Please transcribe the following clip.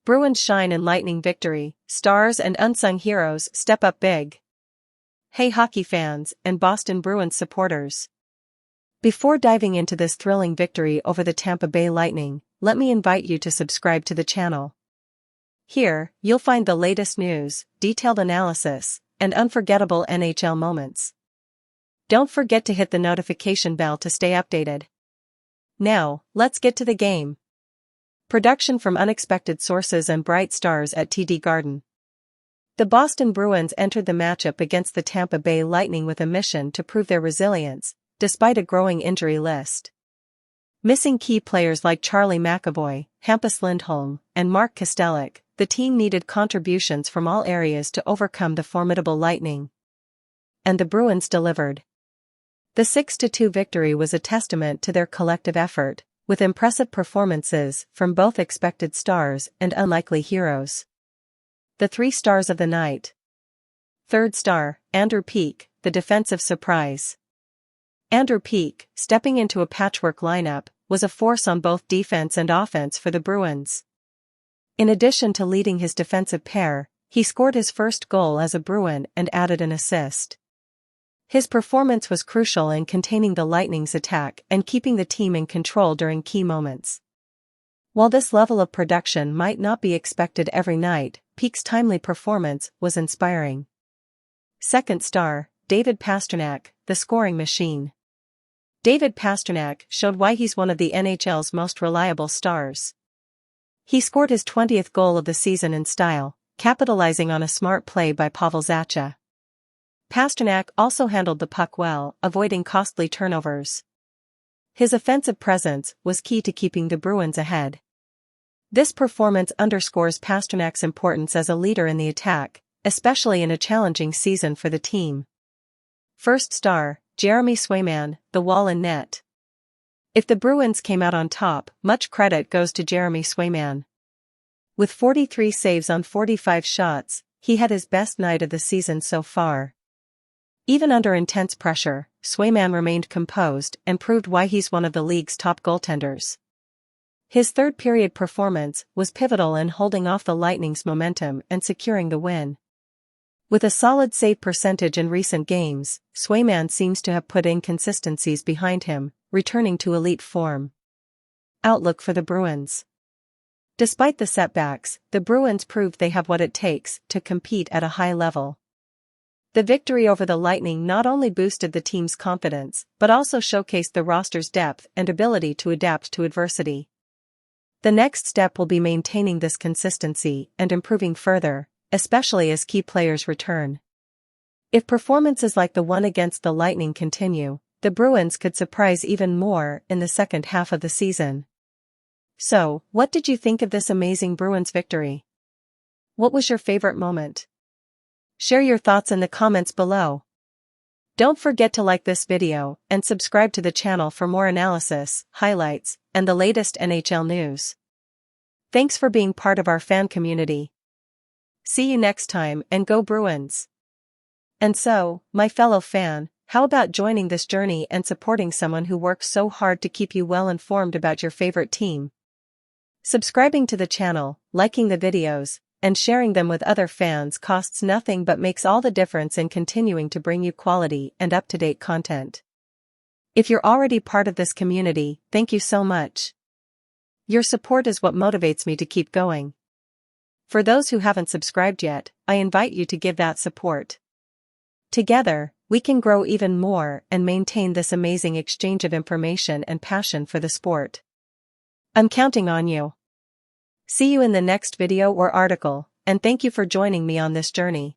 Bruins shine in lightning victory, stars and unsung heroes step up big. Hey hockey fans and Boston Bruins supporters. Before diving into this thrilling victory over the Tampa Bay Lightning, let me invite you to subscribe to the channel. Here, you'll find the latest news, detailed analysis, and unforgettable NHL moments. Don't forget to hit the notification bell to stay updated. Now, let's get to the game. Production from unexpected sources and bright stars at TD Garden. The Boston Bruins entered the matchup against the Tampa Bay Lightning with a mission to prove their resilience, despite a growing injury list. Missing key players like Charlie McAvoy, Hampus Lindholm, and Mark Kastelic, the team needed contributions from all areas to overcome the formidable Lightning. And the Bruins delivered. The 6-2 victory was a testament to their collective effort, with impressive performances from both expected stars and unlikely heroes. The 3 stars of the night. Third star, Andrew Peeke, the defensive surprise. Andrew Peeke, stepping into a patchwork lineup, was a force on both defense and offense for the Bruins. In addition to leading his defensive pair, he scored his first goal as a Bruin and added an assist. His performance was crucial in containing the Lightning's attack and keeping the team in control during key moments. While this level of production might not be expected every night, Peake's timely performance was inspiring. Second star, David Pastrnak, the scoring machine. David Pastrnak showed why he's one of the NHL's most reliable stars. He scored his 20th goal of the season in style, capitalizing on a smart play by Pavel Zacha. Pastrnak also handled the puck well, avoiding costly turnovers. His offensive presence was key to keeping the Bruins ahead. This performance underscores Pasternak's importance as a leader in the attack, especially in a challenging season for the team. First star, Jeremy Swayman, the wall and net. If the Bruins came out on top, much credit goes to Jeremy Swayman. With 43 saves on 45 shots, he had his best night of the season so far. Even under intense pressure, Swayman remained composed and proved why he's one of the league's top goaltenders. His third-period performance was pivotal in holding off the Lightning's momentum and securing the win. With a solid save percentage in recent games, Swayman seems to have put inconsistencies behind him, returning to elite form. Outlook for the Bruins. Despite the setbacks, the Bruins proved they have what it takes to compete at a high level. The victory over the Lightning not only boosted the team's confidence, but also showcased the roster's depth and ability to adapt to adversity. The next step will be maintaining this consistency and improving further, especially as key players return. If performances like the one against the Lightning continue, the Bruins could surprise even more in the second half of the season. So, what did you think of this amazing Bruins victory? What was your favorite moment? Share your thoughts in the comments below. Don't forget to like this video and subscribe to the channel for more analysis, highlights, and the latest NHL news. Thanks for being part of our fan community. See you next time and go Bruins! And so, my fellow fan, how about joining this journey and supporting someone who works so hard to keep you well informed about your favorite team? Subscribing to the channel, liking the videos, and sharing them with other fans costs nothing but makes all the difference in continuing to bring you quality and up-to-date content. If you're already part of this community, thank you so much. Your support is what motivates me to keep going. For those who haven't subscribed yet, I invite you to give that support. Together, we can grow even more and maintain this amazing exchange of information and passion for the sport. I'm counting on you. See you in the next video or article, and thank you for joining me on this journey.